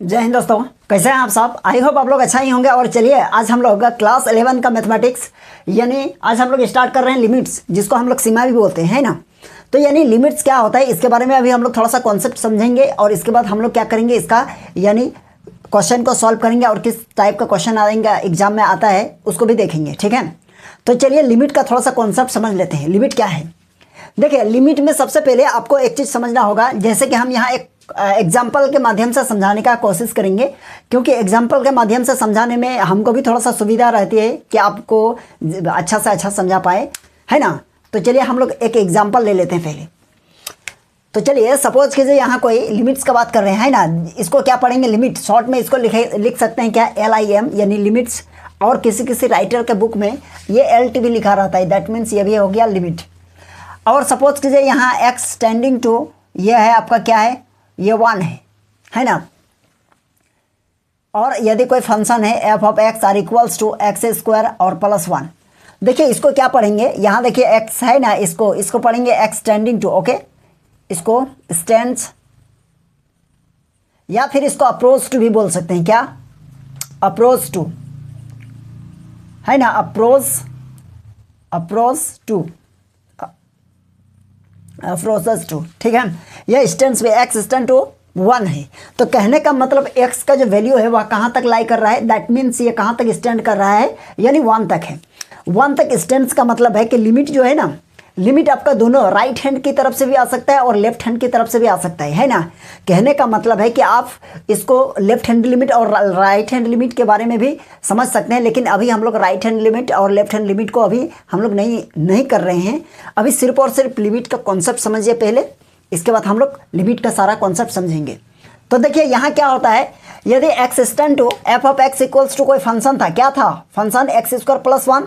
जय हिंद दोस्तों, कैसे हैं आप सब। आई होप आप लोग अच्छा ही होंगे। और चलिए आज हम लोग क्लास 11 का मैथमेटिक्स यानी आज हम लोग स्टार्ट कर रहे हैं लिमिट्स, जिसको हम लोग सीमा भी बोलते हैं, है ना। तो यानी लिमिट्स क्या होता है इसके बारे में अभी हम लोग थोड़ा सा कॉन्सेप्ट समझेंगे और इसके बाद हम लोग क्या करेंगे, इसका यानी क्वेश्चन को सॉल्व करेंगे और किस टाइप का क्वेश्चन आएगा एग्जाम में आता है उसको भी देखेंगे, ठीक है। तो चलिए लिमिट का थोड़ा सा कॉन्सेप्ट समझ लेते हैं। लिमिट क्या है, देखिए लिमिट में सबसे पहले आपको एक चीज़ समझना होगा। जैसे कि हम यहाँ एक एग्जाम्पल के माध्यम से समझाने का कोशिश करेंगे, क्योंकि एग्जाम्पल के माध्यम से समझाने में हमको भी थोड़ा सा सुविधा रहती है कि आपको अच्छा से अच्छा समझा पाए, है ना। तो चलिए हम लोग एक एग्जाम्पल ले लेते हैं पहले। तो चलिए सपोज कीजिए यहाँ कोई लिमिट्स का बात कर रहे हैं, है ना। इसको क्या पढ़ेंगे, लिमिट। शॉर्ट में इसको लिख सकते हैं क्या, LIM यानी लिमिट्स। और किसी राइटर के बुक में ये LT भी लिखा रहता है, दैट मीन्स ये भी हो गया लिमिट। और सपोज कीजिए यहाँ x टेंडिंग टू ये है आपका क्या है, ये 1 है ना। और यदि कोई फंक्शन है f of x are equals to x square और प्लस 1। देखिए इसको क्या पढ़ेंगे, यहाँ देखिए x है ना, इसको पढ़ेंगे x टेंडिंग टू, ओके। इसको स्टैंड्स या फिर इसको अप्रोच टू भी बोल सकते हैं, क्या, अप्रोच टू, है ना। अप्रोच टू, ठीक है। यह स्टैंड्स पे x स्टैंड टू 1 है। तो कहने का मतलब x का जो वैल्यू है वह कहाँ तक लाई कर रहा है, दैट मीन्स ये कहाँ तक स्टैंड कर रहा है, यानी 1 तक है। 1 तक स्टैंड्स का मतलब है कि लिमिट जो है ना, लिमिट आपका दोनों राइट हैंड की तरफ से भी आ सकता है और लेफ्ट हैंड की तरफ से भी आ सकता है ना। कहने का मतलब है कि आप इसको लेफ्ट हैंड लिमिट और राइट हैंड लिमिट के बारे में भी समझ सकते हैं, लेकिन अभी हम लोग राइट हैंड लिमिट और लेफ्ट हैंड लिमिट को अभी हम लोग नहीं कर रहे हैं। अभी सिर्फ और सिर्फ लिमिट का कॉन्सेप्ट समझिए पहले, इसके बाद हम लोग लिमिट का सारा कॉन्सेप्ट समझेंगे। तो देखिए यहाँ क्या होता है, यदि x stand to f of x equals to कोई फंक्शन था, क्या था फंक्शन एक्स स्क्वायर प्लस 1,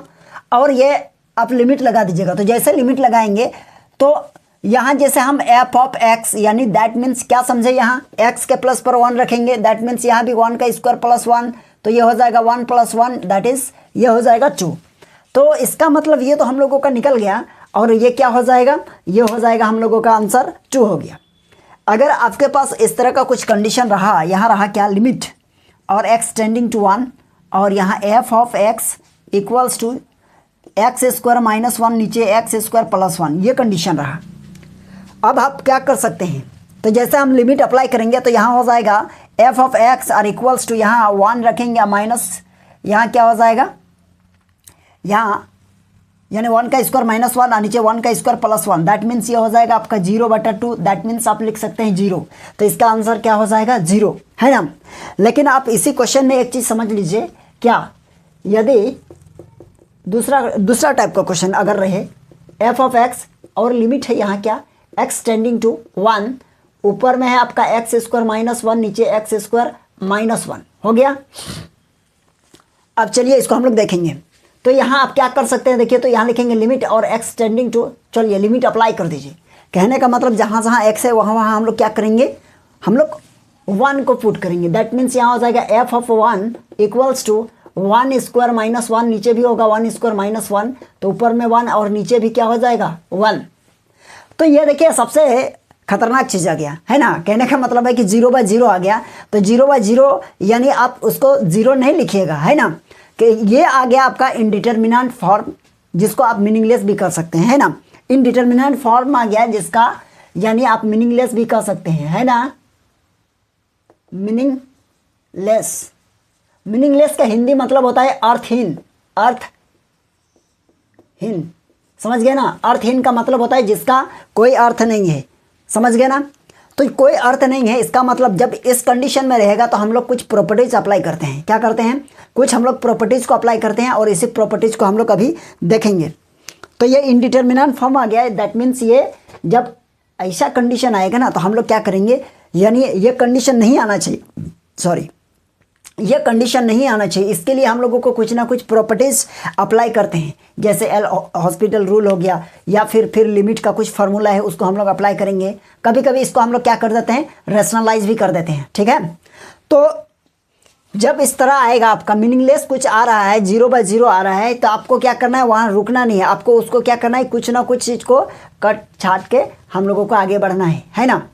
और ये आप लिमिट लगा दीजिएगा। तो जैसे लिमिट लगाएंगे तो यहाँ जैसे हम एफ ऑफ एक्स यानी दैट मीन्स क्या समझे, यहाँ एक्स के प्लस पर 1 रखेंगे, दैट मीन्स यहाँ भी 1 का स्क्वायर प्लस 1, तो ये हो जाएगा 1 + 1 दैट इज ये हो जाएगा 2। तो इसका मतलब ये तो हम लोगों का निकल गया, और ये क्या हो जाएगा, ये हो जाएगा हम लोगों का आंसर 2 हो गया। अगर आपके पास इस तरह का कुछ कंडीशन रहा, यहाँ रहा क्या, लिमिट और x टेंडिंग टू 1, और यहाँ f of x equals to x square minus 1 नीचे एक्स स्क्वायर प्लस 1, ये कंडीशन रहा। अब आप क्या कर सकते हैं, तो जैसे हम लिमिट अप्लाई करेंगे तो यहाँ हो जाएगा f of x are equals to, यहाँ 1 रखेंगे माइनस, यहाँ क्या हो जाएगा, यहाँ यानी 1 का स्क्वायर माइनस 1 और नीचे 1 का स्क्वायर प्लस 1, दैट मीन्स ये हो जाएगा आपका 0/2, दैट मीन्स आप लिख सकते हैं 0। तो इसका आंसर क्या हो जाएगा 0, है ना। लेकिन आप इसी क्वेश्चन में एक चीज़ समझ लीजिए, क्या, यदि दूसरा टाइप का क्वेश्चन अगर रहे, एफ ऑफ एक्स और लिमिट है यहाँ क्या, एक्स टेंडिंग टू 1, ऊपर में है आपका एक्स स्क्वायर माइनस 1 नीचे एक्स स्क्वायर माइनस 1 हो गया। अब चलिए इसको हम लोग देखेंगे। तो यहाँ आप क्या कर सकते हैं, देखिए तो यहाँ लिखेंगे लिमिट और एक्स टेंडिंग टू, चलिए लिमिट अप्लाई कर दीजिए। कहने का मतलब जहाँ जहाँ एक्स है वहाँ वहाँ हम लोग क्या करेंगे, हम लोग 1 को पुट करेंगे, दैट मीन्स यहाँ हो जाएगा f of 1 equals to 1 square minus 1, नीचे भी होगा 1 स्क्वायर माइनस 1, तो ऊपर में 1 और नीचे भी क्या हो जाएगा 1। तो ये देखिए सबसे खतरनाक चीज़ आ गया, है ना। कहने का मतलब है कि 0/0 आ गया। तो 0/0 यानी आप उसको 0 नहीं लिखिएगा, है ना, कि ये आ गया आपका इनडिटर्मिनेंट फॉर्म, जिसको आप मीनिंगलेस भी कर सकते हैं, है ना। इनडिटर्मिनेंट फॉर्म आ गया जिसका यानी आप मीनिंगलेस भी कर सकते हैं, है ना। मीनिंगलेस का हिंदी मतलब होता है अर्थहीन। समझ गए ना, अर्थहीन का मतलब होता है जिसका कोई अर्थ नहीं है, समझ गए ना। तो कोई अर्थ नहीं है, इसका मतलब जब इस कंडीशन में रहेगा तो हम लोग कुछ प्रॉपर्टीज अप्लाई करते हैं। क्या करते हैं, कुछ हम लोग प्रॉपर्टीज को अप्लाई करते हैं, और इसी प्रॉपर्टीज को हम लोग अभी देखेंगे। तो ये इनडिटर्मिनेंट फॉर्म आ गया है, दैट मीन्स ये जब ऐसा कंडीशन आएगा ना तो हम लोग क्या करेंगे, यानी ये कंडीशन नहीं आना चाहिए, ये कंडीशन नहीं आना चाहिए। इसके लिए हम लोगों को कुछ ना कुछ प्रॉपर्टीज अप्लाई करते हैं, जैसे एल हॉस्पिटल रूल हो गया, या फिर लिमिट का कुछ फार्मूला है उसको हम लोग अप्लाई करेंगे। कभी कभी इसको हम लोग क्या कर देते हैं, रैशनलाइज भी कर देते हैं, ठीक है। तो जब इस तरह आएगा आपका मीनिंगलेस कुछ आ रहा है, 0/0 आ रहा है, तो आपको क्या करना है, वहाँ रुकना नहीं है, आपको उसको क्या करना है, कुछ ना कुछ चीज़ को कट छाट के हम लोगों को आगे बढ़ना है ना।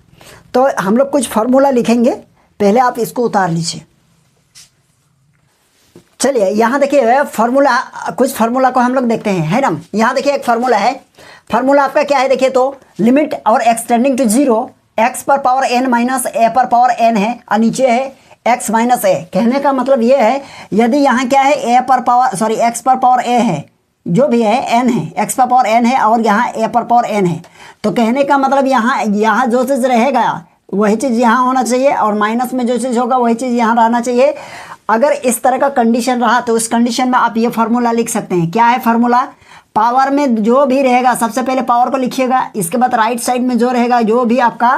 तो हम लोग कुछ फार्मूला लिखेंगे पहले आप इसको उतार लीजिए। चलिए यहाँ देखिए फार्मूला, कुछ फार्मूला को हम लोग देखते हैं, है ना। यहाँ देखिए एक फार्मूला है, फार्मूला आपका क्या है देखिए, तो लिमिट और एक्सटेंडिंग टू जीरो x पर पावर n माइनस a पर पावर n है और नीचे है x माइनस a। कहने का मतलब ये है यदि यहाँ क्या है x पर पावर a है, जो भी है n है, x पर पावर n है और यहाँ a पर पावर n है, तो कहने का मतलब यहाँ जो चीज़ रहेगा वही चीज़ यहाँ होना चाहिए और माइनस में जो चीज़ होगा वही चीज़ यहाँ रहना चाहिए। अगर इस तरह का कंडीशन रहा तो उस कंडीशन में आप ये फार्मूला लिख सकते हैं। क्या है फार्मूला? पावर में जो भी रहेगा सबसे पहले पावर को लिखिएगा, इसके बाद राइट साइड में जो रहेगा, जो भी आपका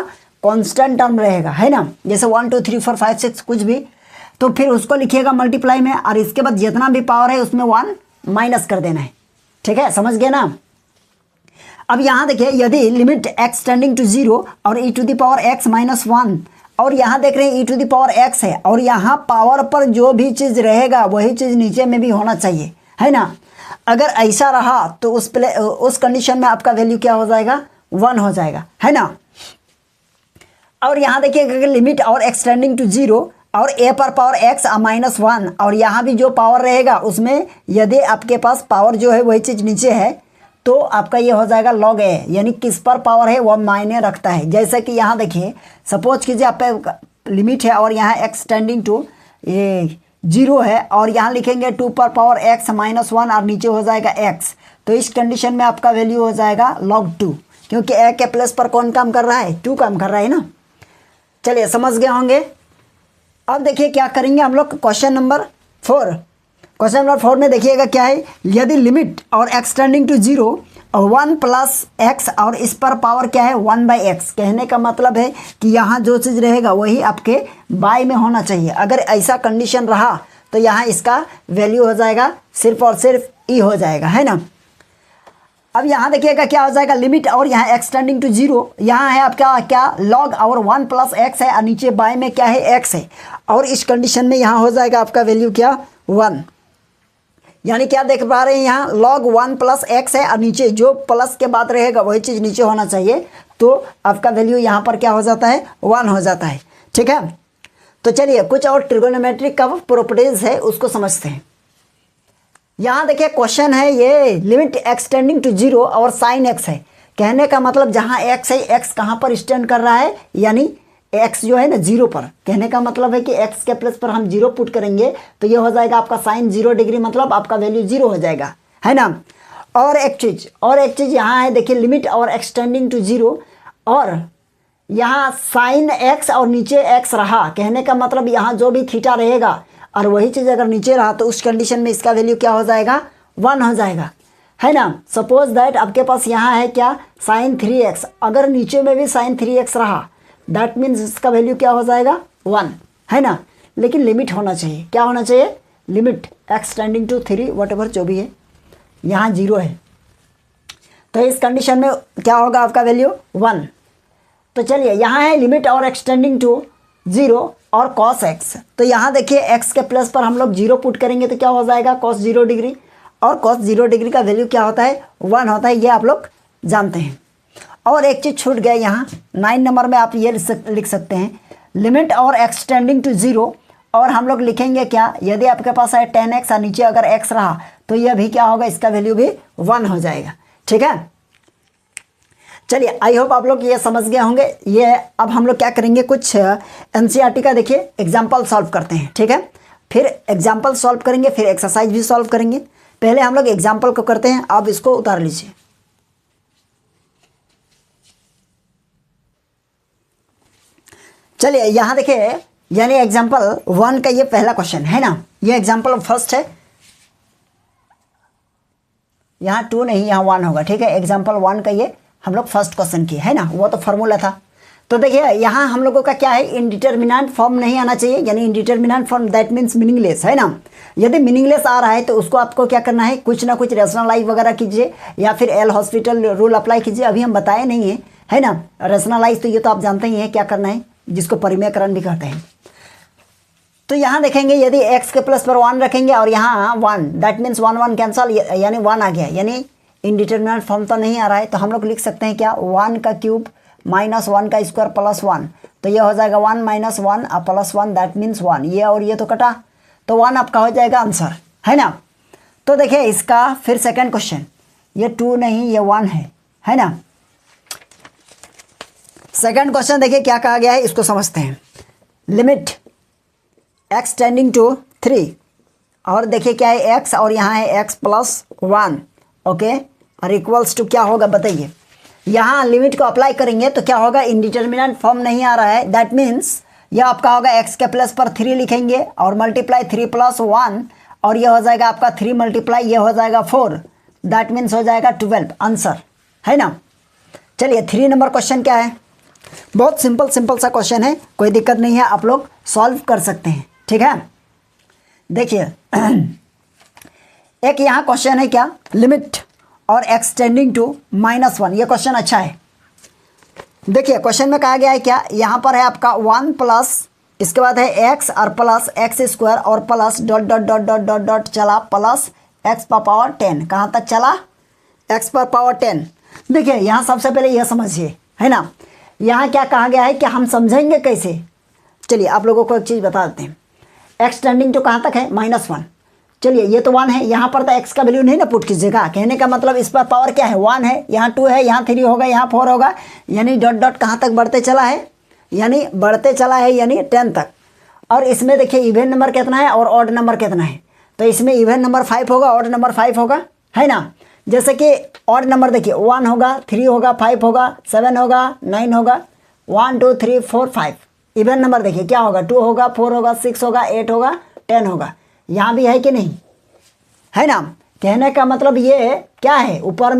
कांस्टेंट टर्म रहेगा, है ना, जैसे 1 2 3 4 5 6 कुछ भी, तो फिर उसको लिखिएगा मल्टीप्लाई में और इसके बाद जितना भी पावर है उसमें 1 माइनस कर देना है। ठीक है, समझ गए ना। अब यहाँ देखिए यदि limit x tending to zero और e to the power x minus 1 और यहाँ देख रहे हैं e to the power x है और यहाँ पावर पर जो भी चीज़ रहेगा वही चीज़ नीचे में भी होना चाहिए, है ना। अगर ऐसा रहा तो उस कंडीशन में आपका वैल्यू क्या हो जाएगा? 1 हो जाएगा, है ना। और यहाँ देखिए अगर लिमिट और एक्सटेंडिंग टू जीरो और a पर पावर x माइनस 1 और यहाँ भी जो पावर रहेगा उसमें यदि आपके पास पावर जो है वही चीज़ नीचे है तो आपका ये हो जाएगा log a, यानी किस पर पावर है वह मायने रखता है। जैसे कि यहाँ देखिए सपोज कीजिए आप पे लिमिट है और यहाँ एक्सटेंडिंग टू ये जीरो है और यहाँ लिखेंगे 2 पर पावर x माइनस 1 और नीचे हो जाएगा x, तो इस कंडीशन में आपका वैल्यू हो जाएगा log 2, क्योंकि a के प्लस पर कौन काम कर रहा है? 2 काम कर रहा है ना। चलिए समझ गए होंगे। अब देखिए क्या करेंगे हम लोग, क्वेश्चन नंबर 4। क्वेश्चन नंबर 4 में देखिएगा क्या है, यदि लिमिट और एक्सटेंडिंग टू जीरो और 1 प्लस एक्स और इस पर पावर क्या है 1/x। कहने का मतलब है कि यहाँ जो चीज़ रहेगा वही आपके बाय में होना चाहिए। अगर ऐसा कंडीशन रहा तो यहाँ इसका वैल्यू हो जाएगा सिर्फ और सिर्फ e हो जाएगा, है ना। अब यहाँ देखिएगा क्या हो जाएगा, लिमिट और यहाँ एक्सटेंडिंग टू जीरो, यहाँ है आपका क्या log और 1 प्लस एक्स है और नीचे बाय में क्या है x है और इस कंडीशन में यहाँ हो जाएगा आपका वैल्यू क्या 1। यानी क्या देख पा रहे हैं यहाँ log 1 प्लस एक्स है और नीचे जो प्लस के बाद रहेगा वही चीज़ नीचे होना चाहिए, तो आपका वैल्यू यहाँ पर क्या हो जाता है 1 हो जाता है। ठीक है, तो चलिए कुछ और ट्रिगोनोमेट्रिक का प्रॉपर्टीज है उसको समझते हैं। यहाँ देखिए क्वेश्चन है ये लिमिट एक्सटेंडिंग टू जीरो और साइन एक्स है। कहने का मतलब जहाँ x है x कहाँ पर स्टैंड कर रहा है, यानी x जो है ना जीरो पर। कहने का मतलब है कि x के प्लस पर हम जीरो पुट करेंगे तो ये हो जाएगा आपका साइन 0 डिग्री, मतलब आपका वैल्यू 0 हो जाएगा, है ना। और एक चीज़ यहाँ है देखिए, लिमिट और एक्सटेंडिंग टू जीरो और यहाँ साइन x और नीचे x रहा। कहने का मतलब यहाँ जो भी थीटा रहेगा और वही चीज़ अगर नीचे रहा तो उस कंडीशन में इसका वैल्यू क्या हो जाएगा 1 हो जाएगा, है ना। सपोज दैट आपके पास यहाँ है क्या साइन 3x, अगर नीचे में भी साइन 3x रहा दैट मीन्स इसका वैल्यू क्या हो जाएगा 1, है ना। लेकिन लिमिट होना चाहिए, क्या होना चाहिए, लिमिट एक्सटेंडिंग टू 3 वट जो भी है, यहाँ 0 है तो इस कंडीशन में क्या होगा आपका वैल्यू 1। तो चलिए यहाँ है लिमिट और एक्सटेंडिंग टू 0 और cos x, तो यहाँ देखिए x के प्लस पर हम लोग 0 पुट करेंगे तो क्या हो जाएगा cos 0 डिग्री, और cos 0 डिग्री का वैल्यू क्या होता है 1 होता है, ये आप लोग जानते हैं। और एक चीज़ छूट गया यहाँ 9 नंबर में, आप ये लिख सकते हैं लिमिट और एक्सटेंडिंग टू 0 और हम लोग लिखेंगे क्या, यदि आपके पास है 10x और नीचे अगर x रहा तो यह भी क्या होगा, इसका वैल्यू भी 1 हो जाएगा। ठीक है, चलिए आई होप आप लोग ये समझ गए होंगे। ये अब हम लोग क्या करेंगे, कुछ एनसीईआरटी का देखिए एग्जाम्पल सॉल्व करते हैं। ठीक है, फिर एग्जाम्पल सॉल्व करेंगे, फिर एक्सरसाइज भी सॉल्व करेंगे। पहले हम लोग एग्जाम्पल को करते हैं, आप इसको उतार लीजिए। चलिए यहाँ देखिए, यानी एग्जाम्पल 1 का ये पहला क्वेश्चन है ना, ये एग्जाम्पल फर्स्ट है, यहाँ 2 नहीं यहाँ 1 होगा। ठीक है, एग्जाम्पल 1 का ये हम लोग फर्स्ट क्वेश्चन किए, है ना, वो तो फार्मूला था। तो देखिए यहाँ हम लोगों का क्या है, इनडिटर्मिनेंट फॉर्म नहीं आना चाहिए, यानी indeterminate form that means meaningless, है ना। यदि मीनिंगलेस आ रहा है तो उसको आपको क्या करना है, कुछ ना कुछ रेशनलाइज वगैरह कीजिए या फिर एल हॉस्पिटल रूल अप्लाई कीजिए। अभी हम बताए नहीं है ना, रेशनलाइज तो ये तो आप जानते ही हैं क्या करना है, जिसको परिमेयकरण भी कहते हैं। तो यहाँ देखेंगे यदि x के प्लस पर 1 रखेंगे और यहाँ 1 दैट मीन्स 1 1 कैंसल, यानी 1 आ गया, यानी इनडिटर्मिनेंट फॉर्म तो नहीं आ रहा है। तो हम लोग लिख सकते हैं क्या 1 का क्यूब माइनस 1 का स्क्वायर प्लस 1, तो ये हो जाएगा 1 माइनस 1 और प्लस 1 दैट मीन्स 1। ये और ये तो कटा, तो 1 आपका हो जाएगा आंसर, है ना। तो देखिए इसका फिर सेकंड क्वेश्चन, ये 2 नहीं ये 1 है ना। सेकंड क्वेश्चन देखिए क्या कहा गया है, इसको समझते हैं। लिमिट x टेंडिंग टू 3, और देखिए क्या है x और यहाँ है x प्लस 1, ओके, और इक्वल्स टू क्या होगा बताइए। यहाँ लिमिट को अप्लाई करेंगे तो क्या होगा, इंडिटर्मिनेंट फॉर्म नहीं आ रहा है, दैट मीन्स यह आपका होगा x के प्लस पर 3 लिखेंगे और मल्टीप्लाई 3 प्लस 1, और ये हो जाएगा आपका 3 मल्टीप्लाई ये हो जाएगा 4, दैट मीन्स हो जाएगा 12 आंसर, है ना। चलिए 3 नंबर क्वेश्चन क्या है, बहुत सिंपल सा क्वेश्चन है, कोई दिक्कत नहीं है, आप लोग सॉल्व कर सकते हैं, ठीक है। देखिए एक यहाँ क्वेश्चन है क्या, लिमिट और x टेंडिंग टू -1, ये क्वेश्चन अच्छा है। देखिए क्वेश्चन में कहा गया है क्या, यहाँ पर है आपका 1 प्लस, इसके बाद है x और प्लस एक्स स्क्वायर और plus dot dot dot dot dot dot चला प्लस x पर पावर 10, कहाँ तक चला, x पर पावर 10। देखिए यहाँ सबसे पहले यह समझिए, है ना, यहाँ क्या कहा गया है कि हम समझेंगे कैसे। चलिए आप लोगों को एक चीज़ बता देते हैं, x टेंडिंग टू कहाँ तक है -1, चलिए ये तो 1 है, यहाँ पर तो x का वैल्यू नहीं ना पुट कीजिएगा, कहने का मतलब इस पर पावर क्या है 1 है, यहाँ 2 है, यहाँ 3 होगा, यहाँ 4 होगा, यानी डॉट डॉट कहाँ तक बढ़ते चला है, यानी बढ़ते चला है यानी 10 तक। और इसमें देखिए इवन नंबर कितना है और ऑड नंबर कितना है, तो इसमें इवन नंबर 5 होगा, ऑड नंबर 5 होगा, है ना। जैसे कि ऑड नंबर देखिए 1 होगा, 3 होगा, 5 होगा, 7 होगा, 9 होगा, 1 2 3 4 5। इवन नंबर देखिए क्या होगा, 2 होगा, 4 होगा, 6 होगा, 8 होगा, 10 होगा, यहाँ भी है कि नहीं, है ना। कहने का मतलब ये क्या है, ऊपर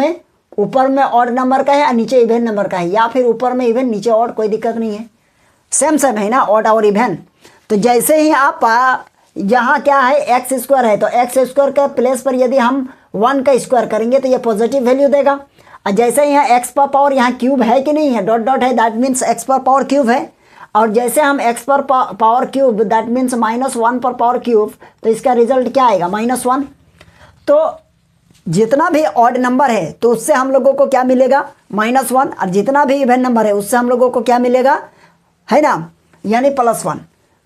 में ऑड नंबर का है और नीचे इवन नंबर का है, या फिर ऊपर में इवन नीचे ऑड, कोई दिक्कत नहीं है, सेम है ना, ऑड और इवन। तो जैसे ही आप यहाँ क्या है एक्स स्क्वायर है, तो एक्स स्क्वायर के प्लेस पर यदि हम 1 का स्क्वायर करेंगे तो ये पॉजिटिव वैल्यू देगा। और जैसे यहाँ एक्स पर पावर यहाँ क्यूब है कि नहीं है, डॉट डॉट है, दैट मीन्स एक्स पर पावर क्यूब है। और जैसे हम x पर पावर क्यूब दैट मीन्स -1 पर पावर क्यूब, तो इसका रिजल्ट क्या आएगा -1। तो जितना भी ऑड नंबर है तो उससे हम लोगों को क्या मिलेगा -1, और जितना भी इवन नंबर है उससे हम लोगों को क्या मिलेगा, है ना, यानी +1।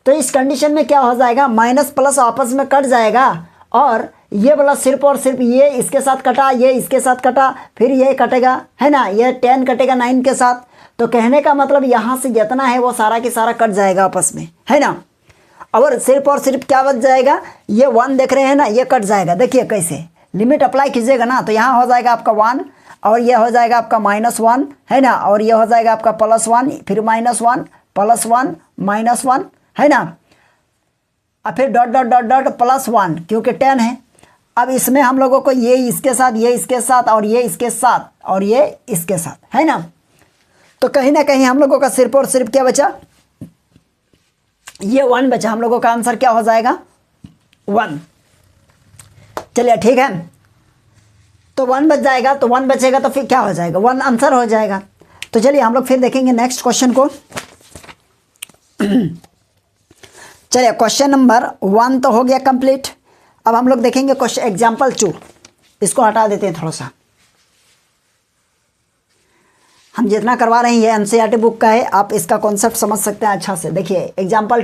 तो इस कंडीशन में क्या हो जाएगा, माइनस प्लस आपस में कट जाएगा, और ये वाला सिर्फ और सिर्फ ये इसके साथ कटा, ये इसके साथ कटा, फिर ये कटेगा, है ना, ये 10 कटेगा 9 के साथ। तो कहने का मतलब यहाँ से जितना है वो सारा के सारा कट जाएगा आपस में, है ना। और सिर्फ क्या बच जाएगा, ये 1 देख रहे हैं ना, ये कट जाएगा। देखिए कैसे लिमिट अप्लाई कीजिएगा ना, तो यहाँ हो जाएगा आपका 1 और ये हो जाएगा आपका -1, है ना, और ये हो जाएगा आपका +1, फिर -1 +1 -1, है ना, और फिर डॉट डॉट डॉट डॉट +1 क्योंकि 10 है। अब इसमें हम लोगों को ये इसके साथ, ये इसके साथ, और ये इसके साथ, और ये इसके साथ, है ना। तो कहीं ना कहीं हम लोगों का सिर्फ और सिर्फ क्या बचा, ये 1 बचा। हम लोगों का आंसर क्या हो जाएगा 1। चलिए ठीक है, तो 1 बच जाएगा, तो 1 बचेगा तो फिर क्या हो जाएगा 1 आंसर हो जाएगा। तो चलिए हम लोग फिर देखेंगे नेक्स्ट क्वेश्चन को। चलिए क्वेश्चन नंबर 1 तो हो गया कंप्लीट। अब हम लोग देखेंगे क्वेश्चन एग्जाम्पल 2, इसको हटा देते हैं थोड़ा सा। हम जितना करवा रहे हैं ये एनसीईआरटी बुक का है, आप इसका कॉन्सेप्ट समझ सकते हैं अच्छा से। देखिए एग्जाम्पल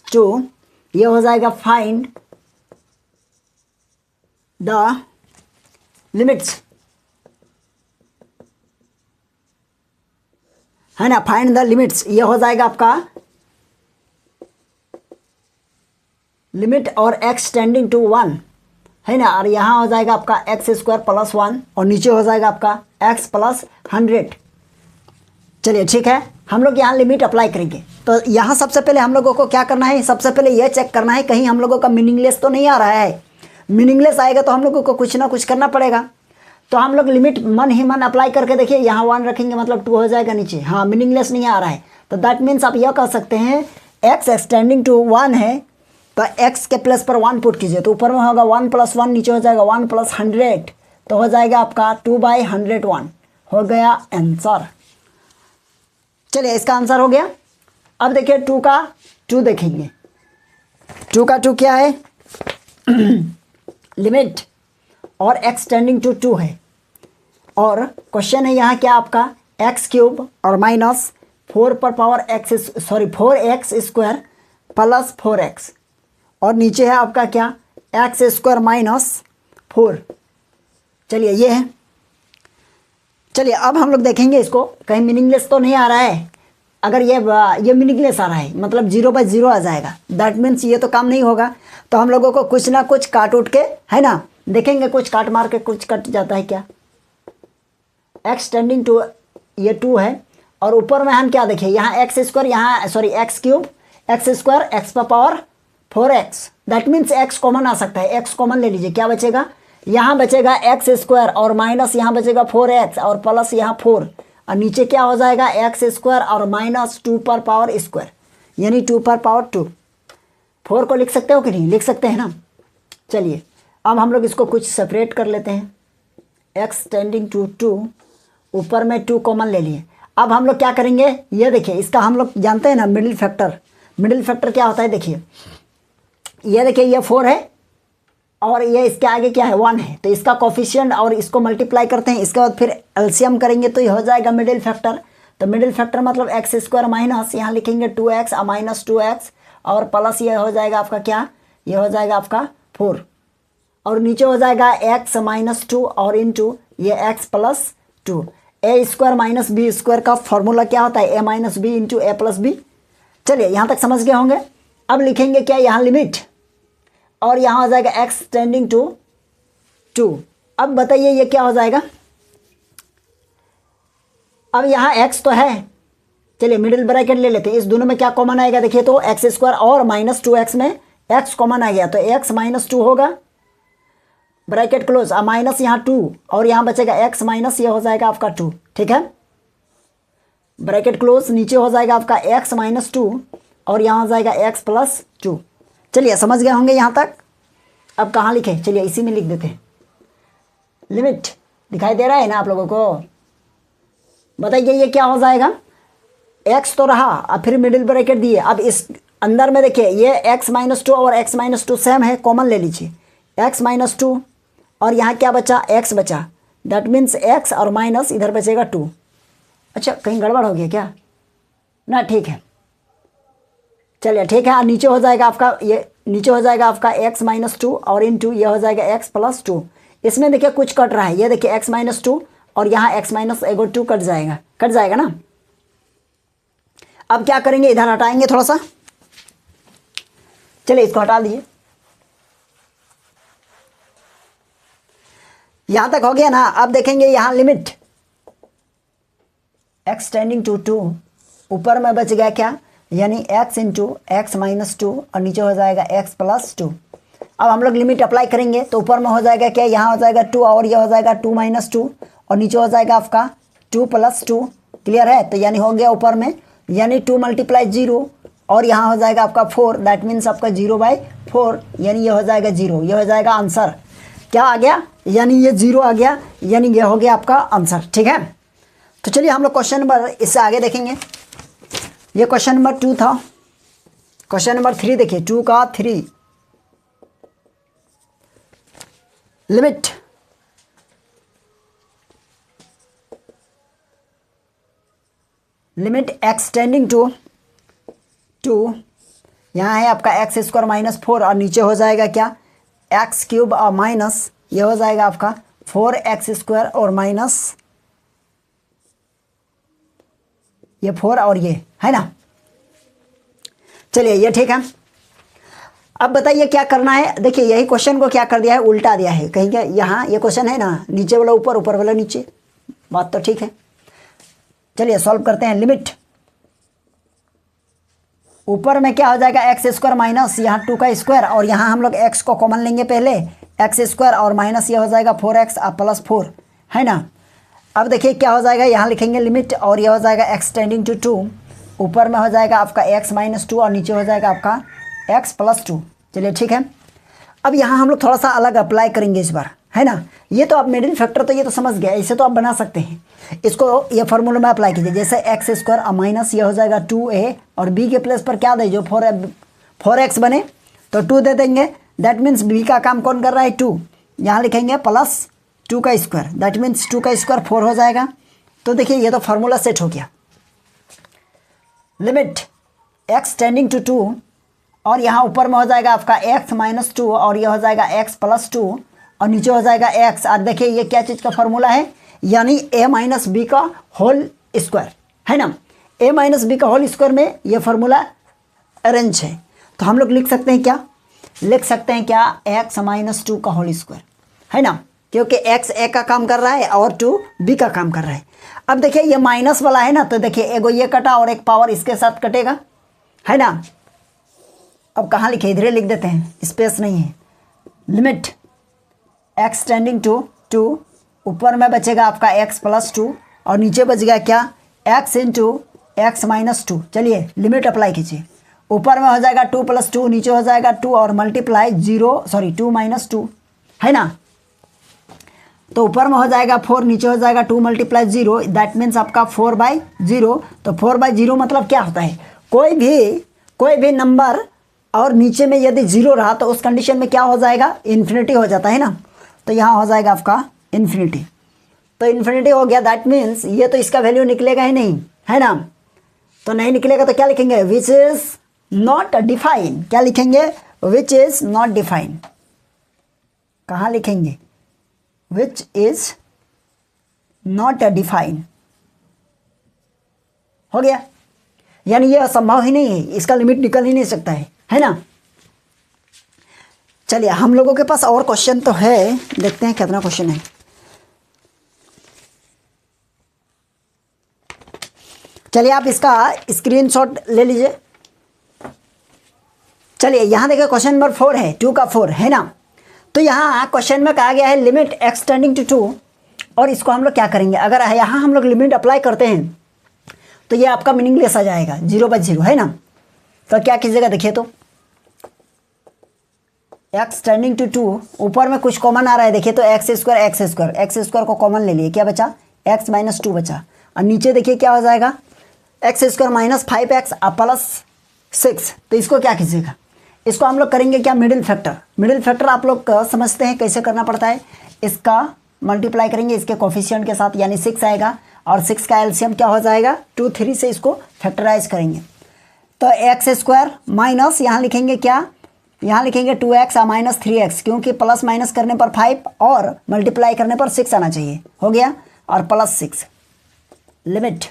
2 ये हो जाएगा फाइंड द लिमिट्स, है ना, फाइंड द लिमिट्स। ये हो जाएगा आपका लिमिट और x टेंडिंग टू 1, है ना, और यहाँ हो जाएगा आपका x स्क्वायर +1 और नीचे हो जाएगा आपका x + 100। चलिए ठीक है, हम लोग यहाँ लिमिट अप्लाई करेंगे। तो यहाँ सबसे पहले हम लोगों को क्या करना है, सबसे पहले यह चेक करना है कहीं हम लोगों का मीनिंगलेस तो नहीं आ रहा है। मीनिंगलेस आएगा तो हम लोगों को कुछ ना कुछ करना पड़ेगा। तो हम लोग लिमिट मन ही मन अप्लाई करके देखिए, यहाँ 1 रखेंगे मतलब 2 हो जाएगा नीचे, हाँ मीनिंगलेस नहीं आ रहा है। तो दैट मीन्स आप यह कह सकते हैं x एक्सटेंडिंग टू 1 है, तो x के प्लस पर 1 पुट कीजिए, तो ऊपर में होगा 1 + 1, नीचे हो जाएगा 1 + 100, तो हो जाएगा आपका 2/101 हो गया आंसर। चलिए इसका आंसर हो गया। अब देखिए 2 का 2 देखेंगे। 2 का 2 क्या है लिमिट और x टेंडिंग टू 2 है, और क्वेश्चन है यहाँ क्या आपका एक्स क्यूब और minus 4x square plus 4x और नीचे है आपका क्या एक्स स्क्वायर माइनस 4। चलिए ये है। चलिए अब हम लोग देखेंगे इसको, कहीं मीनिंगलेस तो नहीं आ रहा है। अगर ये मीनिंगलेस आ रहा है मतलब 0/0 आ जाएगा, दैट मीन्स ये तो काम नहीं होगा। तो हम लोगों को कुछ ना कुछ काट उठ के, है ना, देखेंगे कुछ काट मार के कुछ कट जाता है क्या। एक्स टेंडिंग टू ये 2 है और ऊपर में हम क्या देखिए यहाँ एक्स स्क्वायर, यहाँ sorry x cube x square x पर power 4x, that means x common आ सकता है। x कॉमन ले लीजिए, क्या बचेगा, यहाँ बचेगा एक्स स्क्वायर और माइनस यहाँ बचेगा 4x और प्लस यहाँ 4 और नीचे क्या हो जाएगा एक्स स्क्वायर और माइनस 2 पर पावर स्क्वायर यानी 2 पर पावर 2। 4 को लिख सकते हो कि नहीं, लिख सकते हैं ना। चलिए अब हम लोग इसको कुछ सेपरेट कर लेते हैं। x टेंडिंग टू 2, ऊपर में 2 कॉमन ले लिए। अब हम लोग क्या करेंगे, ये देखिए इसका हम लोग जानते हैं ना मिडिल फैक्टर। मिडिल फैक्टर क्या होता है, देखिए ये देखिए ये 4 है और ये इसके आगे क्या है 1 है, तो इसका कोफिशिएंट और इसको मल्टीप्लाई करते हैं, इसके बाद फिर एलसीएम करेंगे तो ये हो जाएगा मिडिल फैक्टर। तो मिडिल फैक्टर मतलब एक्स स्क्वायर माइनस यहाँ लिखेंगे 2x और माइनस 2x और प्लस ये हो जाएगा आपका क्या, ये हो जाएगा आपका 4 और नीचे हो जाएगा x माइनस 2 और इंटू ये x प्लस 2। ए स्क्वायर माइनस बी स्क्वायर का फॉर्मूला क्या होता है, ए माइनस बी इंटू ए प्लस बी। चलिए यहाँ तक समझ गए होंगे। अब लिखेंगे क्या यहाँ लिमिट और यहाँ हो जाएगा x टेंडिंग टू 2। अब बताइए ये क्या हो जाएगा, अब यहाँ x तो है, चलिए मिडिल ब्रैकेट ले लेते हैं। इस दोनों में क्या कॉमन आएगा, देखिए तो एक्स स्क्वायर और माइनस 2x में x कॉमन आ गया तो x माइनस 2 होगा, ब्रैकेट क्लोज। अब माइनस यहाँ 2 और यहाँ बचेगा x माइनस ये हो जाएगा आपका 2, ठीक है, ब्रैकेट क्लोज। नीचे हो जाएगा आपका x माइनस 2 और यहाँ हो जाएगा x प्लस 2। चलिए समझ गए होंगे यहाँ तक। अब कहाँ लिखे, चलिए इसी में लिख देते हैं। लिमिट दिखाई दे रहा है ना आप लोगों को, बताइए ये क्या हो जाएगा, x तो रहा अब फिर मिडिल ब्रैकेट दिए। अब इस अंदर में देखिए ये x माइनस 2 और x माइनस 2 सेम है, कॉमन ले लीजिए x माइनस 2 और यहाँ क्या बचा x बचा, दैट मीन्स x और माइनस इधर बचेगा 2। अच्छा कहीं गड़बड़ हो गया क्या ना, ठीक है चलिए ठीक है। नीचे हो जाएगा आपका ये, नीचे हो जाएगा आपका x माइनस 2 और इंटू ये हो जाएगा x प्लस 2। इसमें देखिए कुछ कट रहा है, ये देखिए x माइनस 2 और यहाँ x माइनस 2 कट जाएगा ना। अब क्या करेंगे, इधर हटाएंगे थोड़ा सा, चलिए इसको हटा दीजिए। यहां तक हो गया ना। अब देखेंगे यहाँ लिमिट x टेंडिंग टू 2, ऊपर में बच गया क्या, यानी x इंटू एक्स माइनस 2 और नीचे हो जाएगा x प्लस 2। अब हम लोग लिमिट अप्लाई करेंगे तो ऊपर में हो जाएगा क्या, यहाँ हो जाएगा 2 और यह हो जाएगा 2 माइनस 2 और नीचे हो जाएगा आपका 2 प्लस 2। क्लियर है, तो यानी हो गया ऊपर में यानी 2 मल्टीप्लाई 0 और यहाँ हो जाएगा आपका 4, दैट मीन्स आपका 0/4 यानी ये हो जाएगा 0। ये हो जाएगा आंसर, क्या आ गया, यानी ये 0 आ गया, यानी ये हो गया आपका आंसर, ठीक है। तो चलिए हम लोग क्वेश्चन नंबर इससे आगे देखेंगे। ये क्वेश्चन नंबर 2 था। क्वेश्चन नंबर 3 देखिए, 2 का 3। लिमिट x टेंडिंग टू 2, यहाँ है आपका एक्स स्क्वायर माइनस 4 और नीचे हो जाएगा क्या एक्स क्यूब और माइनस ये हो जाएगा आपका 4x स्क्वायर और माइनस ये 4 और ये है ना। चलिए ये ठीक है। अब बताइए क्या करना है, देखिए यही क्वेश्चन को क्या कर दिया है, उल्टा दिया है। कहीं क्या यहाँ ये क्वेश्चन है ना, नीचे वाला ऊपर, ऊपर वाला नीचे, बात तो ठीक है। चलिए सॉल्व करते हैं। लिमिट ऊपर में क्या हो जाएगा एक्स स्क्वायर माइनस यहाँ 2 का स्क्वायर और यहाँ हम लोग x को कॉमन लेंगे पहले, एक्स स्क्वायर और माइनस ये हो जाएगा 4x और प्लस 4 है ना। अब देखिए क्या हो जाएगा, यहाँ लिखेंगे लिमिट और ये हो जाएगा x टेंडिंग टू 2, ऊपर में हो जाएगा आपका x माइनस 2 और नीचे हो जाएगा आपका x प्लस 2। चलिए ठीक है। अब यहाँ हम लोग थोड़ा सा अलग अप्लाई करेंगे इस बार, है ना। ये तो आप मिडिल फैक्टर तो ये तो समझ गया, इसे तो आप बना सकते हैं। इसको ये फार्मूला में अप्लाई कीजिए, जैसे एक्स स्क्वायर और माइनस ये हो जाएगा 2a और b के प्लेस पर क्या दे, जो 4x बने तो 2 दे देंगे, दैट मीन्स b का काम कौन कर रहा है 2। यहाँ लिखेंगे प्लस 2 का स्क्वायर, दैट मीन्स 2 का स्क्वायर 4 हो जाएगा। तो देखिए ये तो फार्मूला सेट हो गया। लिमिट x टेंडिंग टू 2 और यहाँ ऊपर में हो जाएगा आपका x माइनस 2 और ये हो जाएगा x प्लस 2 और नीचे हो जाएगा x। और देखिए ये क्या चीज़ का फार्मूला है, यानी a माइनस बी का होल स्क्वायर है ना। a माइनस बी का होल स्क्वायर में ये फार्मूला अरेंज है। तो हम लोग लिख सकते हैं क्या, लिख सकते हैं क्या, x माइनस 2 का होल स्क्वायर है ना, क्योंकि x a का काम कर रहा है और 2 b का काम कर रहा है। अब देखिए ये माइनस वाला है ना, तो देखिए एगो ये कटा और एक पावर इसके साथ कटेगा है ना। अब कहाँ लिखे, इधर लिख देते हैं, स्पेस नहीं है। लिमिट x टेंडिंग टू 2, ऊपर में बचेगा आपका x प्लस 2 और नीचे बच गया क्या, x इंटू एक्स माइनस 2। चलिए लिमिट अप्लाई कीजिए, ऊपर में हो जाएगा 2 प्लस 2, नीचे हो जाएगा 2 और मल्टीप्लाई 2 माइनस 2 है ना। तो ऊपर में हो जाएगा 4, नीचे हो जाएगा 2 मल्टीप्लाई 0, दैट मीन्स आपका 4/0। तो 4/0 मतलब क्या होता है, कोई भी नंबर और नीचे में यदि 0 रहा तो उस कंडीशन में क्या हो जाएगा, इन्फिनिटी हो जाता है ना। तो यहाँ हो जाएगा आपका इन्फिनिटी। तो इन्फिनिटी हो गया, दैट मीन्स ये तो इसका वैल्यू निकलेगा ही नहीं है ना। तो नहीं निकलेगा तो क्या लिखेंगे, विच इज नॉट डिफाइन। क्या लिखेंगे, विच इज नॉट डिफाइन। कहाँ लिखेंगे, विच इज नॉट डिफाइन। हो गया, यानी ये असंभव ही नहीं है, इसका लिमिट निकल ही नहीं सकता है ना। चलिए हम लोगों के पास और क्वेश्चन तो है, देखते हैं कितना क्वेश्चन है। चलिए आप इसका स्क्रीनशॉट ले लीजिए। चलिए यहाँ देखिए क्वेश्चन नंबर 4 है, 2 का 4 है ना। तो यहाँ क्वेश्चन में कहा गया है लिमिट x टेंडिंग टू 2, और इसको हम लोग क्या करेंगे, अगर यहाँ हम लोग लिमिट अप्लाई करते हैं तो ये आपका मीनिंगलेस आ जाएगा, 0/0 है ना। तो क्या कीजिएगा, देखिए तो x टेंडिंग टू 2, ऊपर में कुछ कॉमन आ रहा है, देखिए तो x स्क्वायर को कॉमन ले लिए, क्या बचा, x माइनस 2 बचा। और नीचे देखिए क्या हो जाएगा, x square minus 5x plus 6। तो इसको क्या कीजिएगा, इसको हम लोग करेंगे क्या, मिडिल फैक्टर आप लोग समझते हैं कैसे करना पड़ता है। इसका मल्टीप्लाई करेंगे इसके कोफिशिएंट के साथ, यानी 6 आएगा और 6 का एलसीएम क्या हो जाएगा, 2 3 से इसको फैक्टराइज करेंगे। तो x स्क्वायर माइनस यहाँ लिखेंगे क्या, यहाँ लिखेंगे 2x माइनस 3x, क्योंकि प्लस माइनस करने पर 5 और मल्टीप्लाई करने पर 6 आना चाहिए, हो गया, और plus 6। Limit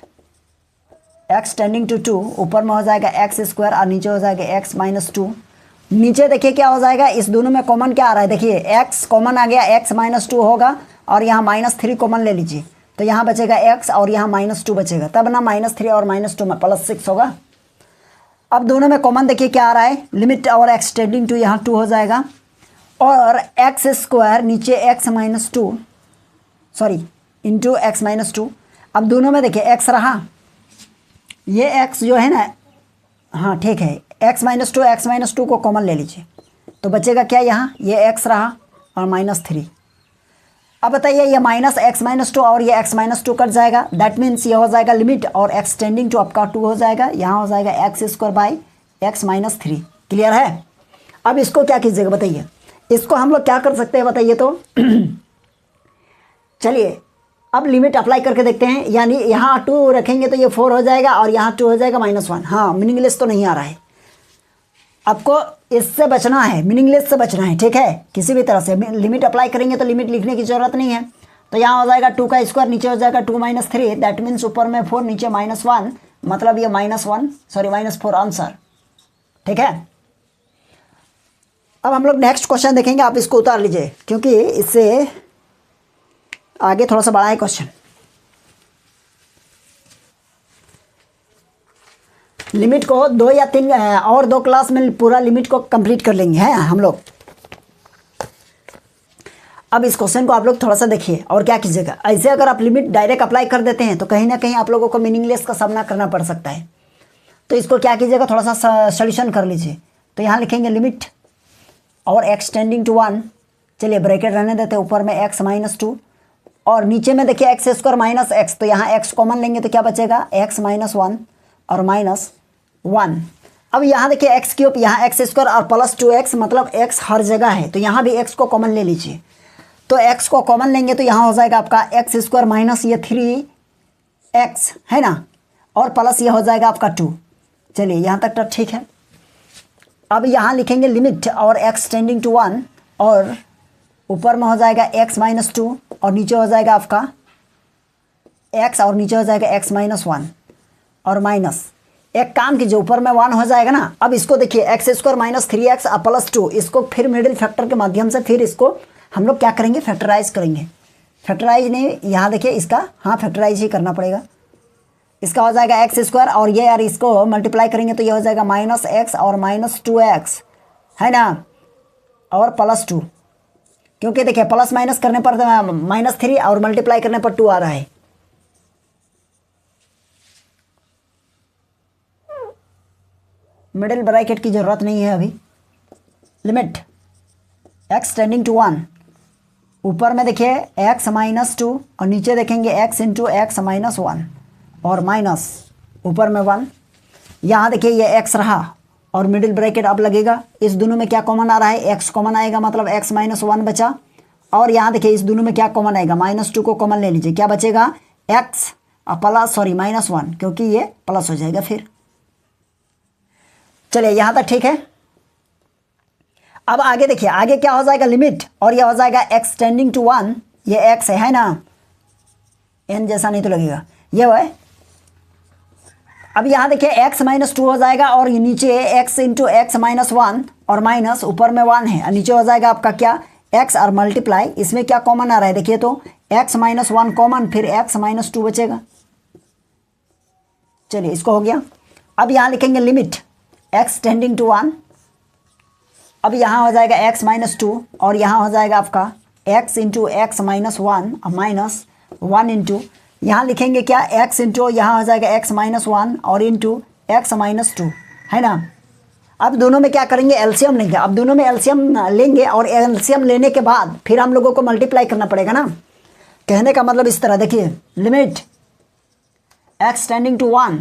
x tending to 2, ऊपर में हो जाएगा x स्क्वायर और नीचे हो जाएगा x माइनस 2। नीचे देखिए क्या हो जाएगा, इस दोनों में कॉमन क्या आ रहा है, देखिए x कॉमन आ गया, x माइनस 2 होगा और यहाँ -3 कॉमन ले लीजिए, तो यहाँ बचेगा x और यहाँ -2 बचेगा, तब ना -3 और -2 में +6 होगा। अब दोनों में कॉमन देखिए क्या आ रहा है, लिमिट और x टेंडिंग टू यहाँ 2 हो जाएगा, और x स्क्वायर नीचे x minus 2 into x minus 2। अब दोनों में देखिए x रहा, ये x जो है ना, हाँ ठीक है, x माइनस 2 को कॉमन ले लीजिए, तो बचेगा क्या, यहाँ ये x रहा और -3। अब बताइए ये -x माइनस 2 और ये x माइनस 2 कट जाएगा, दैट मीन्स ये हो जाएगा लिमिट और x टेंडिंग टू आपका 2 हो जाएगा, यहाँ हो जाएगा x square by x minus 3। Clear है। अब इसको क्या कीजिएगा बताइए, इसको हम लोग क्या कर सकते हैं बताइए तो चलिए अब लिमिट अप्लाई करके देखते हैं, यानी यहाँ 2 रखेंगे तो ये 4 हो जाएगा और यहाँ 2 हो जाएगा -1। हाँ मीनिंगलेस तो नहीं आ रहा है, आपको इससे बचना है, मीनिंगलेस से बचना है, ठीक है। किसी भी तरह से लिमिट अप्लाई करेंगे तो लिमिट लिखने की ज़रूरत नहीं है। तो यहाँ हो जाएगा 2 का स्क्वायर, नीचे हो जाएगा 2 - 3, दैट मीन्स ऊपर में 4 नीचे -1, मतलब ये -4 आंसर, ठीक है। अब हम लोग नेक्स्ट क्वेश्चन देखेंगे, आप इसको उतार लीजिए क्योंकि इससे आगे थोड़ा सा बड़ा है क्वेश्चन। लिमिट को 2 या 3 और 2 क्लास में पूरा लिमिट को कंप्लीट कर लेंगे हैं हम लोग। अब इस क्वेश्चन को आप लोग थोड़ा सा देखिए और क्या कीजिएगा, ऐसे अगर आप लिमिट डायरेक्ट अप्लाई कर देते हैं तो कहीं ना कहीं आप लोगों को मीनिंगलेस का सामना करना पड़ सकता है। तो इसको क्या कीजिएगा, थोड़ा सा सोल्यूशन कर लीजिए। तो यहाँ लिखेंगे लिमिट और x टेंडिंग टू 1, चलिए ब्रैकेट रहने देते हैं, ऊपर में x माइनस 2 और नीचे में देखिए x स्क्वायर माइनस x, तो यहाँ x कॉमन लेंगे तो क्या बचेगा, x -1 और -1। अब यहाँ देखिए x क्यूब, यहाँ x स्क्वायर और +2x, मतलब x हर जगह है, तो यहाँ भी x को कॉमन ले लीजिए। तो x को कॉमन लेंगे तो यहाँ हो जाएगा आपका एक्स स्क्वायर माइनस ये 3x है ना, और प्लस ये हो जाएगा आपका 2। चलिए यहाँ तक तो ठीक है। अब यहाँ लिखेंगे लिमिट और x टेंडिंग टू 1, और ऊपर में हो जाएगा x माइनस 2 और नीचे हो जाएगा आपका x और नीचे हो जाएगा x माइनस 1 और माइनस, एक काम कीजिए ऊपर में 1 हो जाएगा ना। अब इसको देखिए x square minus 3x plus 2, इसको फिर मिडिल फैक्टर के माध्यम से फिर इसको हम लोग क्या करेंगे, फैक्टराइज करेंगे। फैक्टराइज नहीं, यहाँ देखिए इसका हाँ फैक्टराइज ही करना पड़ेगा। इसका हो जाएगा एक्स स्क्वायर और ये यार इसको मल्टीप्लाई करेंगे तो ये हो जाएगा माइनस एक्स और माइनस 2x है ना, और प्लस 2, क्योंकि देखिए प्लस माइनस करने पर माइनस 3 और मल्टीप्लाई करने पर 2 आ रहा है। मिडिल ब्रैकेट की ज़रूरत नहीं है अभी। लिमिट x टेंडिंग टू 1, ऊपर में देखिए x माइनस 2 और नीचे देखेंगे x इंटू एक्स माइनस 1 और माइनस ऊपर में 1। यहाँ देखिए ये x रहा और मिडिल ब्रैकेट अब लगेगा। इस दोनों में क्या कॉमन आ रहा है, x कॉमन आएगा, मतलब x माइनस 1 बचा। और यहाँ देखिए इस दोनों में क्या कॉमन आएगा, माइनस 2 को कॉमन ले लीजिए, क्या बचेगा x प्लस सॉरी माइनस 1, क्योंकि ये प्लस हो जाएगा फिर। चलिए यहाँ तक ठीक है। अब आगे देखिए, आगे क्या हो जाएगा लिमिट, और यह हो जाएगा x टेंडिंग टू 1, ये x है ना, n जैसा नहीं तो लगेगा, ये वो है। अब यहाँ देखिए x माइनस 2 हो जाएगा और नीचे x इंटू एक्स माइनस 1 और माइनस ऊपर में 1 है और नीचे हो जाएगा आपका क्या x और मल्टीप्लाई, इसमें क्या कॉमन आ रहा है देखिए तो x माइनस 1 कॉमन, फिर x माइनस 2 बचेगा। चलिए इसको हो गया। अब यहाँ लिखेंगे लिमिट x टेंडिंग टू 1, अब यहाँ हो जाएगा x माइनस 2 और यहाँ हो जाएगा आपका x इंटू एक्स माइनस 1 और माइनस 1 इंटू, यहाँ लिखेंगे क्या x इंटू, यहाँ हो जाएगा x माइनस 1 और इंटू एक्स माइनस 2 है ना। अब दोनों में क्या करेंगे, एलसीएम लेंगे। अब दोनों में एलसीएम लेंगे और एलसीएम लेने के बाद फिर हम लोगों को मल्टीप्लाई करना पड़ेगा ना। कहने का मतलब इस तरह देखिए, लिमिट x टेंडिंग टू 1,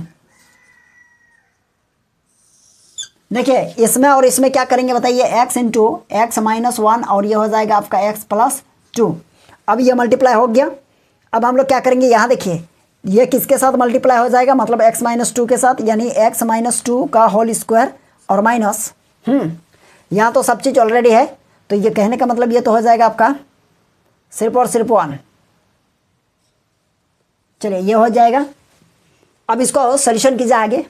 देखिए इसमें और इसमें क्या करेंगे बताइए, x इंटू एक्स माइनस 1 और ये हो जाएगा आपका x प्लस 2। अब ये मल्टीप्लाई हो गया। अब हम लोग क्या करेंगे, यहाँ देखिए ये किसके साथ मल्टीप्लाई हो जाएगा, मतलब x माइनस 2 के साथ, यानी x माइनस 2 का होल स्क्वायर और माइनस यहाँ तो सब चीज़ ऑलरेडी है, तो ये कहने का मतलब ये तो हो जाएगा आपका सिर्फ और सिर्फ 1। चलिए ये हो जाएगा। अब इसको सॉल्यूशन कीजिए आगे।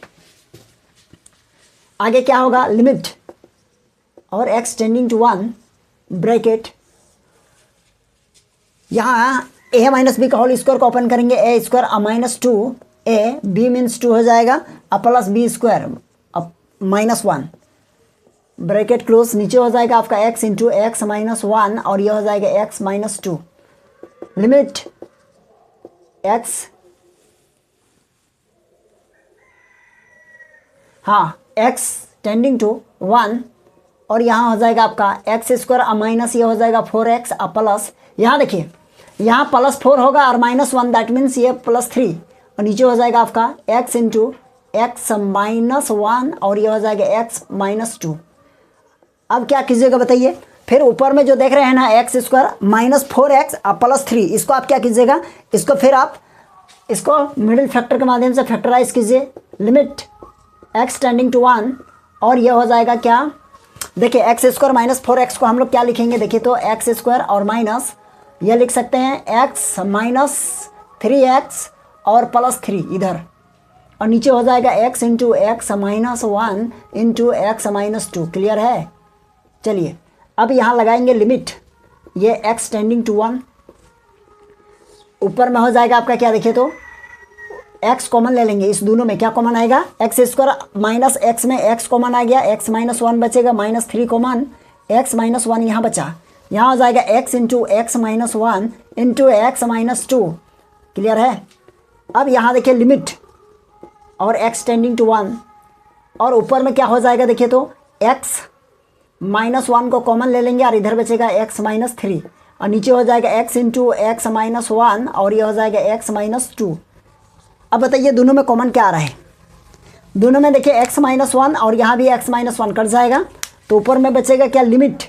आगे क्या होगा, लिमिट और x टेंडिंग टू 1 ब्रैकेट, यहाँ a माइनस बी का होल स्क्वायर को ओपन करेंगे, a square minus 2 a b means 2 हो जाएगा plus b square minus 1 bracket close, नीचे हो जाएगा आपका x इंटू एक्स माइनस 1 और ये हो जाएगा x माइनस 2। लिमिट x, हाँ x टेंडिंग टू 1 और यहाँ हो जाएगा आपका एक्स स्क्वायर माइनस ये हो जाएगा 4x प्लस, यहाँ देखिए यहाँ प्लस 4 होगा और माइनस 1, दैट मीन्स ये प्लस 3 और नीचे हो जाएगा आपका x इंटू एक्स माइनस 1 और ये हो जाएगा x माइनस 2। अब क्या कीजिएगा बताइए, फिर ऊपर में जो देख रहे हैं ना x square minus 4x plus 3, इसको आप क्या कीजिएगा, इसको फिर आप इसको मिडिल फैक्टर के माध्यम से फैक्टराइज कीजिए। लिमिट x टेंडिंग टू 1 और ये हो जाएगा क्या, देखिए एक्स स्क्वायर माइनस 4x को हम लोग क्या लिखेंगे देखिए तो एक्स स्क्वायर और माइनस ये लिख सकते हैं x माइनस 3x और प्लस 3 इधर, और नीचे हो जाएगा x into x minus 1 into x minus 2। Clear है। चलिए अब यहाँ लगाएंगे लिमिट, ये x टेंडिंग टू 1, ऊपर में हो जाएगा आपका क्या देखिए तो x कॉमन ले लेंगे, इस दोनों में क्या कॉमन आएगा, एक्स स्क्वायर माइनस x में x कॉमन आ गया, x माइनस 1 बचेगा, माइनस 3 कॉमन, x माइनस 1 यहाँ बचा, यहाँ हो जाएगा x into x minus 1 into x minus 2। Clear है। अब यहाँ देखिए लिमिट और x टेंडिंग टू 1 और ऊपर में क्या हो जाएगा देखिए तो x माइनस 1 को कॉमन ले लेंगे और इधर बचेगा x माइनस 3 और नीचे हो जाएगा x इंटू एक्स माइनस 1 और ये हो जाएगा x माइनस 2। अब बताइए दोनों में कॉमन क्या आ रहा है, दोनों में देखिए x माइनस 1 और यहाँ भी x माइनस 1 कट जाएगा, तो ऊपर में बचेगा क्या लिमिट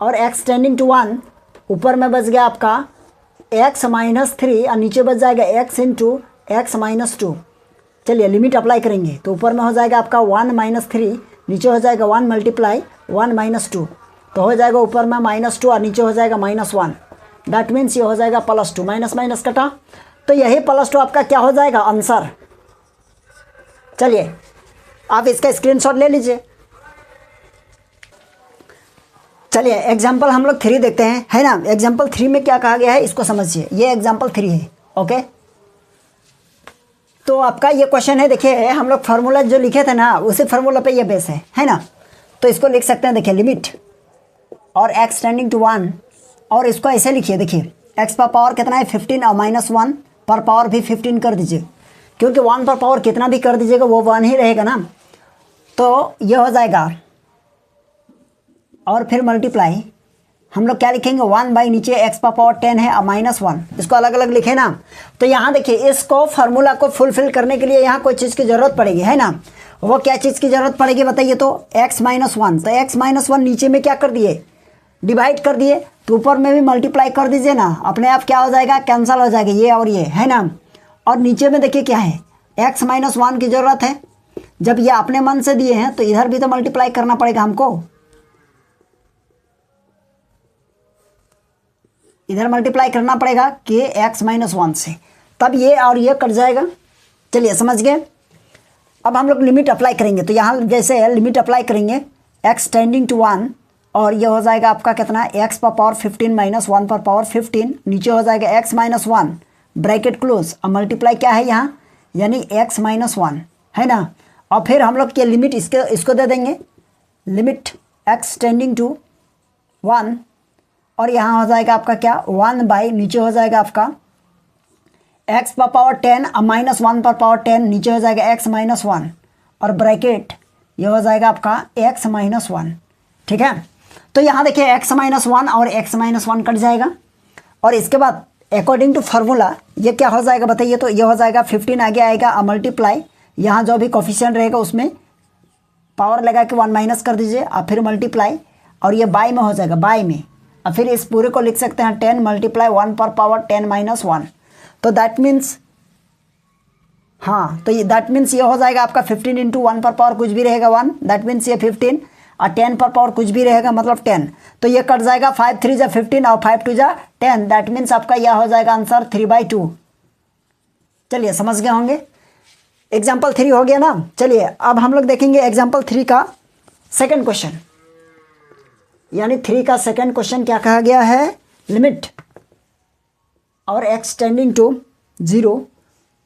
और x टेंडिंग टू 1, ऊपर में बच गया आपका x माइनस 3 और नीचे बच जाएगा x इंटू एक्स माइनस 2। चलिए लिमिट अप्लाई करेंगे तो ऊपर में हो जाएगा आपका 1 माइनस 3, नीचे हो जाएगा 1 मल्टीप्लाई 1 माइनस 2, तो हो जाएगा ऊपर में -2 और नीचे हो जाएगा -1। दैट मीन्स ये हो जाएगा +2, माइनस माइनस कटा, तो यही +2 आपका क्या हो जाएगा आंसर। चलिए आप इसका स्क्रीनशॉट ले लीजिए। चलिए एग्जाम्पल हम लोग 3 देखते हैं, है ना। एग्जाम्पल 3 में क्या कहा गया है इसको समझिए। ये एग्जाम्पल 3 है, ओके। तो आपका ये क्वेश्चन है, देखिए हम लोग फार्मूला जो लिखे थे ना उसी फार्मूला पे ये बेस है ना। तो इसको लिख सकते हैं, देखिए लिमिट और x टेंडिंग टू 1, और इसको ऐसे लिखिए, देखिए x पर पावर कितना है 15 और -1 पर पावर भी 15 कर दीजिए, क्योंकि 1 पर पावर कितना भी कर दीजिएगा वो 1 ही रहेगा ना। तो ये हो जाएगा और फिर मल्टीप्लाई हम लोग क्या लिखेंगे 1 बाई नीचे x पर पावर 10 है और -1, इसको अलग अलग लिखे ना। तो यहाँ देखिए इसको फार्मूला को फुलफिल करने के लिए यहाँ कोई चीज़ की ज़रूरत पड़ेगी, है ना। वो क्या चीज़ की ज़रूरत पड़ेगी बताइए, तो x माइनस 1, तो x माइनस 1 नीचे में क्या कर दिए डिवाइड कर दिए, तो ऊपर में भी मल्टीप्लाई कर दीजिए ना, अपने आप क्या हो जाएगा कैंसिल हो जाएगा ये और ये, है ना। और नीचे में देखिए क्या है x माइनस 1 की ज़रूरत है। जब ये अपने मन से दिए हैं तो इधर भी तो मल्टीप्लाई करना पड़ेगा हमको, इधर मल्टीप्लाई करना पड़ेगा कि x माइनस 1 से, तब ये और ये कट जाएगा। चलिए समझ गए। अब हम लोग लिमिट अप्लाई करेंगे, तो यहाँ जैसे लिमिट अप्लाई करेंगे x टेंडिंग टू 1, और ये हो जाएगा आपका कितना x पर पावर 15 माइनस 1 पर पावर 15, नीचे हो जाएगा x माइनस 1 ब्रैकेट क्लोज, और मल्टीप्लाई क्या है यहाँ यानी x माइनस 1, है ना। और फिर हम लोग के लिमिट इसको दे देंगे लिमिट x टेंडिंग टू 1, और यहाँ हो जाएगा आपका क्या 1 बाई नीचे हो जाएगा आपका x पर पावर 10 और -1 पर पावर 10, नीचे हो जाएगा x माइनस 1 और ब्रैकेट ये हो जाएगा आपका x माइनस 1, ठीक है। तो यहाँ देखिए x माइनस 1 और x माइनस 1 कट जाएगा, और इसके बाद अकॉर्डिंग टू फार्मूला ये क्या हो जाएगा बताइए, तो ये हो जाएगा 15 आगे आएगा और मल्टीप्लाई यहाँ जो भी कोफिशिएंट रहेगा उसमें पावर लगा के 1 माइनस कर दीजिए, और फिर मल्टीप्लाई और ये बाई में हो जाएगा बाई में, और फिर इस पूरे को लिख सकते हैं 10 मल्टीप्लाई 1 पर पावर 10 माइनस 1। तो दैट मीन्स हाँ, तो ये दैट मीन्स ये हो जाएगा आपका 15 इंटू 1 पर पावर कुछ भी रहेगा 1, दैट मीन्स ये 15 और 10 पर पावर कुछ भी रहेगा मतलब 10, तो ये कट जाएगा 5 3 जा 15 और 5 2 जा 10, दैट मीन्स आपका यह हो जाएगा आंसर 3/2। चलिए समझ गए होंगे। एग्जाम्पल 3 हो गया ना। चलिए अब हम लोग देखेंगे एग्जाम्पल 3 का सेकेंड क्वेश्चन, यानी 3 का सेकेंड क्वेश्चन क्या कहा गया है, लिमिट और x टेंडिंग टू 0,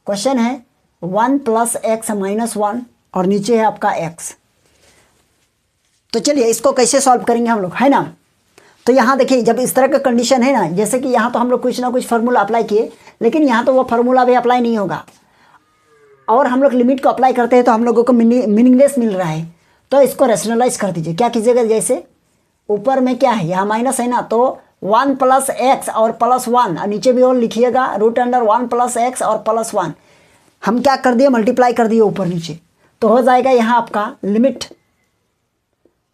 क्वेश्चन है 1 + x माइनस 1 और नीचे है आपका x। तो चलिए इसको कैसे सॉल्व करेंगे हम लोग, है ना। तो यहाँ देखिए जब इस तरह का कंडीशन है ना, जैसे कि यहाँ तो हम लोग कुछ ना कुछ फार्मूला अप्लाई किए, लेकिन यहाँ तो वो फार्मूला भी अप्लाई नहीं होगा, और हम लोग लिमिट को अप्लाई करते हैं तो हम लोगों को मीनिंगलेस मिल रहा है। तो इसको रेशनलाइज कर दीजिए, क्या कीजिएगा, जैसे ऊपर में क्या है यहाँ माइनस है ना, तो 1 + x और +1, और नीचे भी और लिखिएगा √1 + x और +1, हम क्या कर दिए मल्टीप्लाई कर दिए ऊपर नीचे, तो हो जाएगा यहाँ आपका लिमिट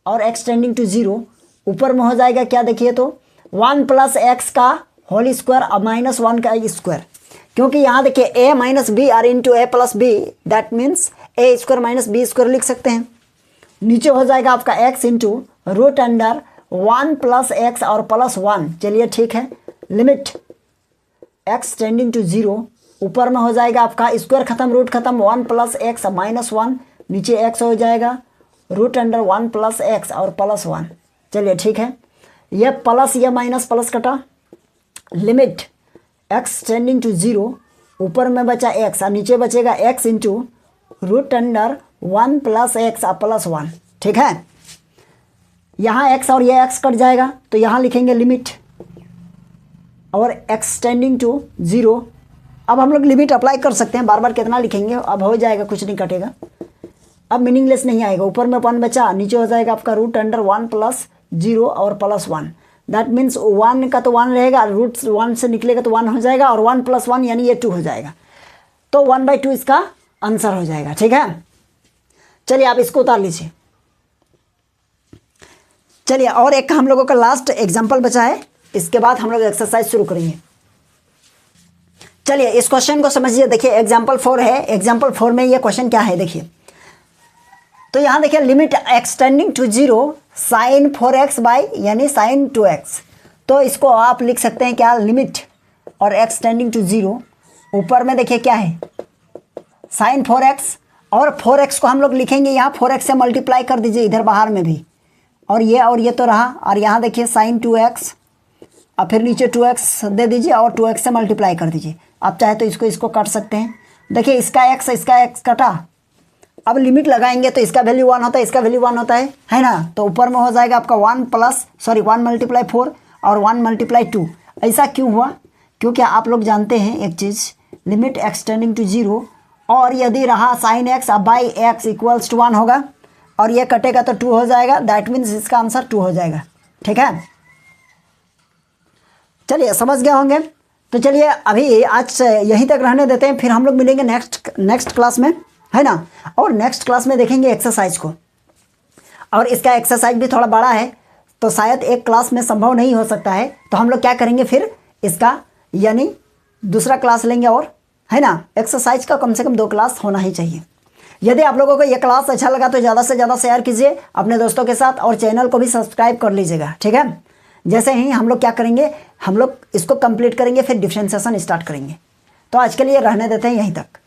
और x टेंडिंग टू 0, ऊपर में हो जाएगा क्या देखिए, तो 1 + x का होल स्क्वायर और -1 का स्क्वायर, क्योंकि यहाँ देखिए a minus b are into a + b, that means a square - b square लिख सकते हैं। नीचे हो जाएगा आपका x इंटू √1 + x और +1, चलिए ठीक है। लिमिट x टेंडिंग टू 0, ऊपर में हो जाएगा आपका स्क्वायर खत्म रूट खत्म 1 + x -1, नीचे x हो जाएगा √1 + x और +1, चलिए ठीक है। ये प्लस ये माइनस प्लस कटा, लिमिट x टेंडिंग टू 0, ऊपर में बचा x और नीचे बचेगा x इंटू √1 + x और +1, ठीक है। यहाँ x और ये x कट जाएगा, तो यहाँ लिखेंगे लिमिट और x टेंडिंग टू 0। अब हम लोग लिमिट अप्लाई कर सकते हैं, बार बार कितना लिखेंगे, अब हो जाएगा कुछ नहीं कटेगा, अब मीनिंगलेस नहीं आएगा। ऊपर में 1 बचा, नीचे हो जाएगा आपका √1 + 0 और +1, दैट मीन्स 1 का तो 1 रहेगा, √1 से निकलेगा तो 1 हो जाएगा, और 1 + 1 यानी ये 2 हो जाएगा, तो 1/2 इसका आंसर हो जाएगा, ठीक है। चलिए आप इसको उतार लीजिए। चलिए और एक हम लोगों का लास्ट एग्जाम्पल बचा है, इसके बाद हम लोग एक्सरसाइज शुरू करेंगे। चलिए इस क्वेश्चन को समझिए। देखिए एग्जाम्पल 4 है। एग्जाम्पल 4 में ये क्वेश्चन क्या है देखिए, तो यहाँ देखिए limit x tending to 0 sine 4x by यानी साइन 2x। तो इसको आप लिख सकते हैं क्या, लिमिट और एक्सटेंडिंग टू 0, ऊपर में देखिए क्या है साइन 4x, और 4x को हम लोग लिखेंगे यहाँ 4x से मल्टीप्लाई कर दीजिए इधर बाहर में भी, और ये तो रहा, और यहाँ देखिए साइन 2x, और फिर नीचे 2x दे दीजिए और 2x से मल्टीप्लाई कर दीजिए। आप चाहे तो इसको काट सकते हैं। देखिए इसका x कटा, अब लिमिट लगाएंगे तो इसका वैल्यू 1 होता है, इसका वैल्यू 1 होता है ना। तो ऊपर में हो जाएगा आपका 1 मल्टीप्लाई 4 और 1 मल्टीप्लाई 2। ऐसा क्यों हुआ, क्योंकि आप लोग जानते हैं एक चीज़, लिमिट एक्सटेंडिंग टू 0, और यदि रहा साइन x अब बाई एक्स इक्वल्स टू 1 होगा, और ये कटेगा तो 2 हो जाएगा। दैट मीन्स इसका आंसर 2 हो जाएगा। ठीक है, चलिए समझ गए होंगे। तो चलिए अभी आज यहीं तक रहने देते हैं, फिर हम लोग मिलेंगे नेक्स्ट क्लास में, है ना। और नेक्स्ट क्लास में देखेंगे एक्सरसाइज को, और इसका एक्सरसाइज भी थोड़ा बड़ा है तो शायद एक क्लास में संभव नहीं हो सकता है। तो हम लोग क्या करेंगे फिर इसका यानी दूसरा क्लास लेंगे, और है ना एक्सरसाइज का कम से कम 2 क्लास होना ही चाहिए। यदि आप लोगों को यह क्लास अच्छा लगा तो ज़्यादा से ज़्यादा शेयर कीजिए अपने दोस्तों के साथ, और चैनल को भी सब्सक्राइब कर लीजिएगा। ठीक है, जैसे ही हम लोग क्या करेंगे, हम लोग इसको कंप्लीट करेंगे फिर डिफरेंशिएशन स्टार्ट करेंगे। तो आज के लिए रहने देते हैं यहीं तक।